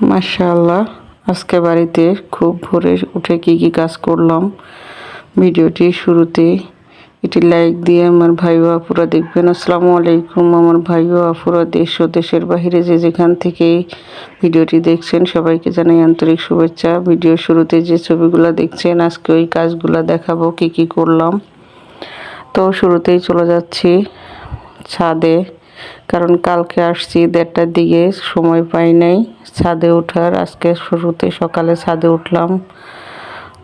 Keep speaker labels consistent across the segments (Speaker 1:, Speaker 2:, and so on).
Speaker 1: মাশাআল্লাহ, আজকে বাড়িতে খুব ভোরে উঠে কি কাজ করলাম ভিডিওটি শুরুতে এটি লাইক দিয়ে আমার ভাই ও আপুরা দেখবেন। আসসালামু আলাইকুম আমার ভাই ও আপুরা, দেশ ও দেশের বাইরে যে যেখান থেকে ভিডিওটি দেখছেন সবাইকে জানাই আন্তরিক শুভেচ্ছা। ভিডিও শুরুতে যে ছবিগুলো দেখছেন আজকে ওই কাজগুলো দেখাবো কি করলাম। তো শুরুতেই চলে যাচ্ছি ছাদে, কারণ কালকে আসছি 1:30টার দিকে, সময় পাই নাই ছাদে ওঠার। আজকে শুরুতে সকালে ছাদে উঠলাম,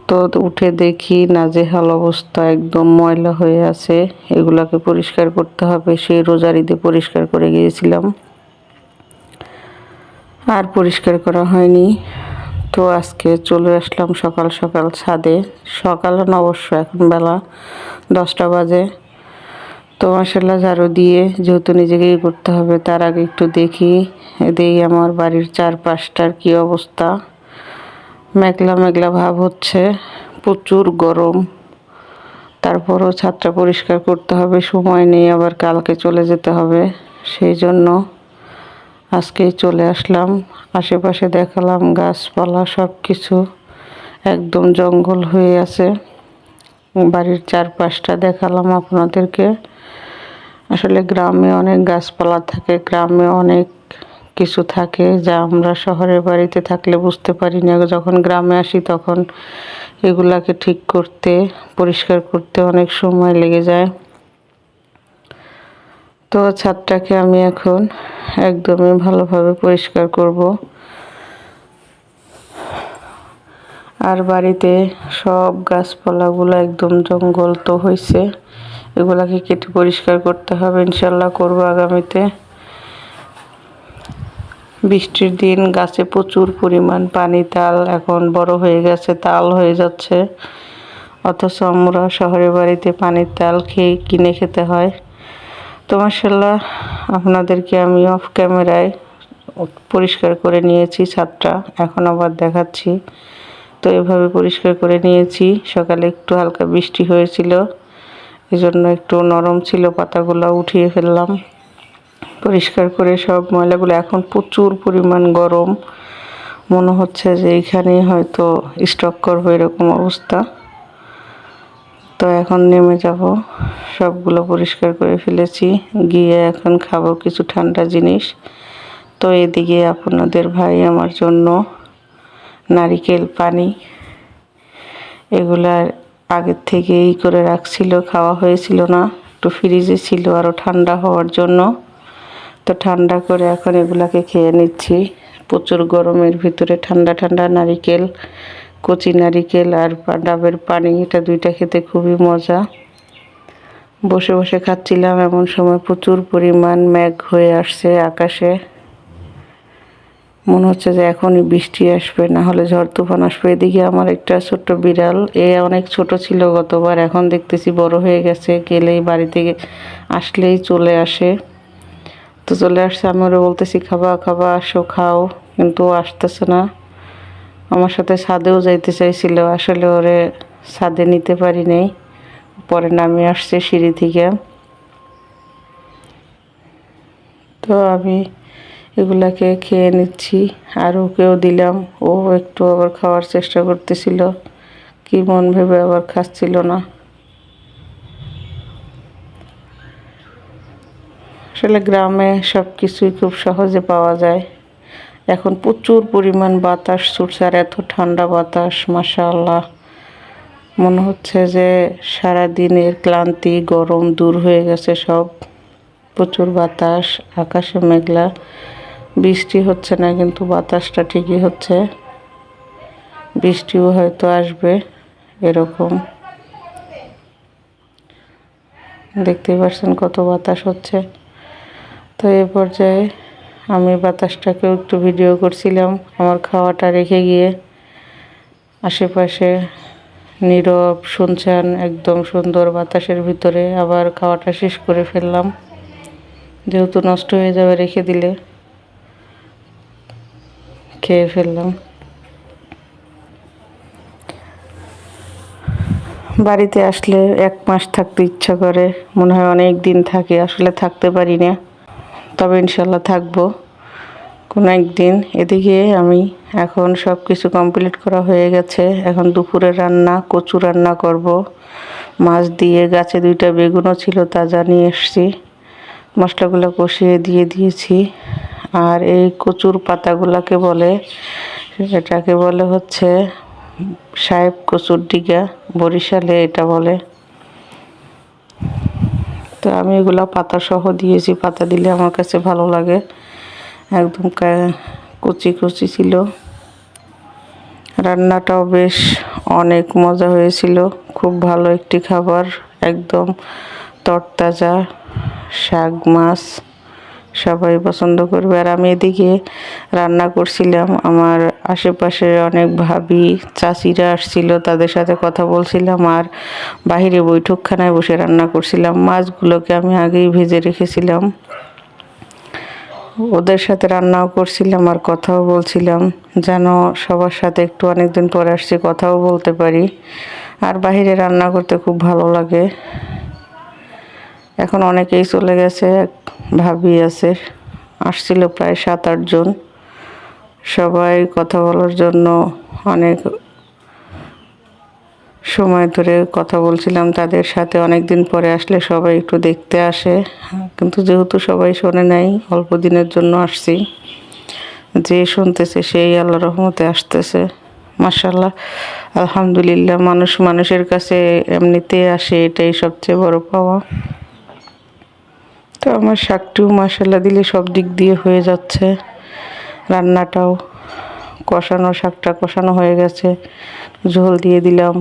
Speaker 1: তো উঠে দেখি নাজেহাল অবস্থা, একদম ময়লা হয়ে আছে। এগুলাকে পরিষ্কার করতে হবে। সেই রোজার ঈদে পরিষ্কার করে গিয়েছিলাম, আর পরিষ্কার করা হয়নি। তো আজকে চলে আসলাম সকাল সকাল ছাদে। সকাল না, অবশ্য এখন বেলা 10টা বাজে। তো মাশাআল্লাহ ঝাড়ু দিয়ে যেহেতু নিজেকেই করতে হবে, তার আগে একটু দেখি আমার বাড়ির চারপাশটার কি অবস্থা। মেঘলা মেঘলা ভাব হচ্ছে, প্রচুর গরম। তারপরও ছাদটা পরিষ্কার করতে হবে, সময় নেই, আবার কালকে চলে যেতে হবে। সেই জন্য আজকেই চলে আসলাম। আশেপাশে দেখালাম গাছপালা সব কিছু একদম জঙ্গল হয়ে আছে। বাড়ির চারপাশটা দেখালাম আপনাদেরকে। আসলে গ্রামে অনেক গাছপালা থাকে, গ্রামে অনেক কিছু থাকে যা আমরা শহরের বাড়িতে থাকলে বুঝতে পারি না। যখন গ্রামে আসি তখন এগুলাকে ঠিক করতে, পরিষ্কার করতে অনেক সময় লেগে যায়। তো ছাদটাকে আমি এখন একদমই ভালোভাবে পরিষ্কার করব। আর বাড়িতে সব গাছপালাগুলো একদম জঙ্গল তো হয়েছে, এগুলাকে কেটে পরিষ্কার করতে হবে। ইনশাল্লাহ করবো আগামীতে। বৃষ্টির দিন গাছে প্রচুর পরিমাণ পানি, তাল এখন বড় হয়ে গেছে, তাল হয়ে যাচ্ছে। অথচ আমরা শহরের বাড়িতে পানির তাল কিনে খেতে হয়। তো মাশাআল্লাহ আপনাদেরকে আমি অফ ক্যামেরায় পরিষ্কার করে নিয়েছি ছাদটা, এখন আবার দেখাচ্ছি। তো এভাবে পরিষ্কার করে নিয়েছি। সকালে একটু হালকা বৃষ্টি হয়েছিল, এজন্য একটু নরম ছিল, পাতাগুলো উঠিয়ে ফেললাম পরিষ্কার করে সব ময়লাগুলো। এখন প্রচুর পরিমাণ গরম, মনে হচ্ছে যে এইখানেই হয়তো স্টক করবো, এরকম অবস্থা। তো এখন নেমে যাব, সবগুলো পরিষ্কার করে ফেলেছি। গিয়ে এখন খাবো কিছু ঠান্ডা জিনিস। তো এদিকে আপনাদের ভাই আমার জন্য নারিকেল পানি, এগুলার আগের থেকেই করে রাখছিল, খাওয়া হয়েছিল না, একটু ফ্রিজে ছিল আরও ঠান্ডা হওয়ার জন্য। তো ঠান্ডা করে এখন এগুলাকে খেয়ে নিচ্ছি। প্রচুর গরমের ভিতরে ঠান্ডা ঠান্ডা নারিকেল, কচি নারিকেল আর ডাবের পানি, এটা দুইটা খেতে খুবই মজা। বসে বসে খাচ্ছিলাম, এমন সময় প্রচুর পরিমাণ মেঘ হয়ে আসছে আকাশে। মনে হচ্ছে যে এখনই বৃষ্টি আসবে, না হলে ঝড় তুফান আসবে। এদিকে আমার একটা ছোট্ট বিড়াল, অনেক ছোট ছিল গতবার, এখন দেখতেছি বড় হয়ে গেছে। গেলেই বাড়ি থেকে আসলেই চলে আসে। তো চলে আসছে, আমি ওরা বলতেছি খাবা খাবা, আসো খাও, কিন্তু ও আসতেছে না। আমার সাথে ছাদেও যাইতে চাইছিল, আসলে ওরে ছাদে নিতে পারি নাই, পরে নামে আসছে সিঁড়ি থেকে। তো আমি এগুলাকে খেয়ে নিচ্ছি, আর ওকেও দিলাম। ও একটু আবার খাওয়ার চেষ্টা করতেছিল, কি মন ভেবে আবার খাচ্ছিল না। আসলে গ্রামে সব কিছুই খুব সহজে পাওয়া যায়। এখন প্রচুর পরিমাণ বাতাস ছুটছে, আর এত ঠান্ডা বাতাস, মাশাআল্লাহ। মনে হচ্ছে যে সারাদিনের ক্লান্তি গরম দূর হয়ে গেছে সব। প্রচুর বাতাস, আকাশে মেঘলা, বৃষ্টি হচ্ছে না, কিন্তু বাতাসটা ঠিকই হচ্ছে। বৃষ্টিও হয়তো আসবে, এরকম। দেখতেই পাচ্ছেন কত বাতাস হচ্ছে। তো এ পর্যায়ে আমি বাতাসটাকেও একটু ভিডিও করছিলাম, আমার খাওয়াটা রেখে গিয়ে। আশেপাশে নীরব শুনছেন, একদম সুন্দর বাতাসের ভিতরে। আবার খাওয়াটা শেষ করে ফেললাম, যেহেতু নষ্ট হয়ে যাবে রেখে দিলে, খেয়ে ফেললাম। বাড়িতে আসলে 1 মাস থাকতে ইচ্ছা করে, মনে হয় অনেক দিন থাকে, আসলে থাকতে পারি না। তবে ইনশাল্লাহ থাকবো, কোনো একদিন। এদিকে আমি এখন সব কিছু কমপ্লিট করা হয়ে গেছে। এখন দুপুরে রান্না, কচু রান্না করব। মাছ দিয়ে, গাছে 2টা বেগুনও ছিল, তাজা নিয়ে এসেছি। মশলাগুলো কষিয়ে দিয়ে দিয়েছি। আর এই কচুর পাতাগুলোকে বলে, এটাকে বলে হচ্ছে সাহেব কচুর ডিগা, বরিশালে এটা বলে। তো আমি এগুলো পাতা সহ দিয়েছি, পাতা দিলে আমার কাছে ভালো লাগে। একদম কচি কচি ছিল। রান্নাটাও বেশ অনেক মজা হয়েছিল, খুব ভালো একটি খাবার, একদম তরতাজা শাক মাছ, সবাই পছন্দ করবে। আর আমি এদিকে রান্না করছিলাম, আমার আশেপাশে অনেক ভাবি চাচিরা আসছিল, তাদের সাথে কথা বলছিলাম। আর বাহিরে বৈঠকখানায় বসে রান্না করছিলাম। মাছগুলোকে আমি আগেই ভেজে রেখেছিলাম, ওদের সাথে রান্নাও করছিলাম আর কথাও বলছিলাম, যেন সবার সাথে একটু অনেকদিন পরে আসছি কথাও বলতে পারি। আর বাহিরে রান্না করতে খুব ভালো লাগে। এখন অনেকেই চলে গেছে, ভাবি আছে, আসছিল প্রায় 7-8 জন। সবাই কথা বলার জন্য অনেক সময় ধরে কথা বলছিলাম তাদের সাথে। অনেক দিন পরে আসলে সবাই একটু দেখতে আসে, কিন্তু যেহেতু সবাই শোনে নাই, অল্প দিনের জন্য আসছি। যে শুনতেছে সেই আল্লাহর রহমতে আসতেছে। মাশাআল্লাহ, আলহামদুলিল্লাহ। মানুষ মানুষের কাছে এমনিতে আসে, এটাই সবচেয়ে বড় পাওয়া। তো আমার শাকটিও মাশাআল্লাহ দিলে সব দিক দিয়ে হয়ে যাচ্ছে। রান্নাটাও কষানো, শাকটা কষানো হয়ে গেছে, ঝোল দিয়ে দিলাম।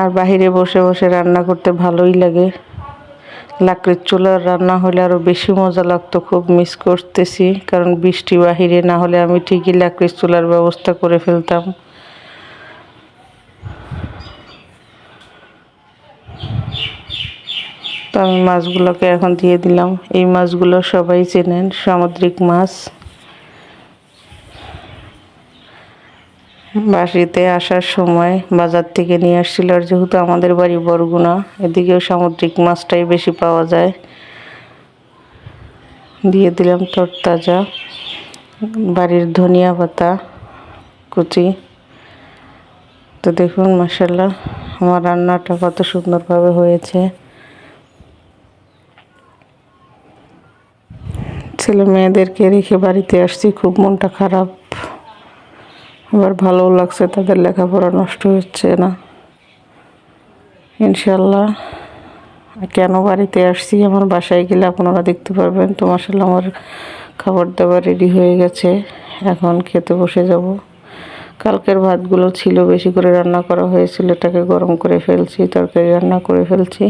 Speaker 1: আর বাহিরে বসে বসে রান্না করতে ভালোই লাগে। লাকড়ির চুলার রান্না হলে আরও বেশি মজা লাগতো। খুব মিস করতেছি, কারণ বৃষ্টি বাহিরে, না হলে আমি ঠিকই লাকড়ির চুলার ব্যবস্থা করে ফেলতাম। তো আমি মাছগুলোকে এখন দিয়ে দিলাম। এই মাছগুলো সবাই চেনেন, সামুদ্রিক মাছ। বাড়িতে আসার সময় বাজার থেকে নিয়ে আসছিল, আর যেহেতু আমাদের বাড়ি বরগুনা, এদিকেও সামুদ্রিক মাছটাই বেশি পাওয়া যায়। দিয়ে দিলাম তরতাজা বাড়ির ধনিয়া পাতা কুচি। তো দেখুন মাশাআল্লাহ আমার রান্নাটা কত সুন্দরভাবে হয়েছে। ছেলে মেয়েদেরকে রেখে বাড়িতে আসছি, খুব মনটা খারাপ, আবার ভালোও লাগছে, তাদের লেখাপড়া নষ্ট হচ্ছে না। ইনশাল্লাহ কেন বাড়িতে আসছি আমার বাসায় গেলে আপনারা দেখতে পারবেন। তো মাশাআল্লাহ আমার খাবার দাবার রেডি হয়ে গেছে, এখন খেতে বসে যাব। কালকের ভাতগুলো ছিল, বেশি করে রান্না করা হয়েছিল, এটাকে গরম করে ফেলছি, তরকারি রান্না করে ফেলছি।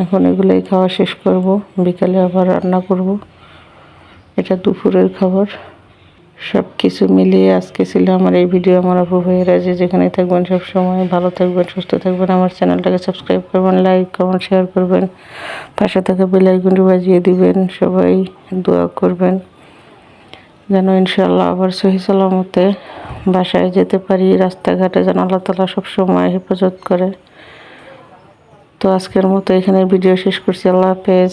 Speaker 1: এখন এগুলোই খাওয়া শেষ করব, বিকালে আবার রান্না করব। এটা দুপুরের খাবার। সব কিছু মিলিয়ে আজকে ছিল আমার এই ভিডিও। আমার আপু ভাইয়েরা যে যেখানে থাকবেন সব সময় ভালো থাকবেন, সুস্থ থাকবেন। আমার চ্যানেলটাকে সাবস্ক্রাইব করবেন, লাইক কমেন্ট শেয়ার করবেন, পাশে থাকা বেল আইকনটি বাজিয়ে দিবেন। সবাই দোয়া করবেন যেন ইনশাআল্লাহ আবার সহি সালামতে বাসায় যেতে পারি। রাস্তাঘাটে যেন আল্লাহ তাআলা সবসময় হেফাজত করে। তো আজকের মতো এখানে ভিডিও শেষ করছি। আল্লাহ হাফেজ।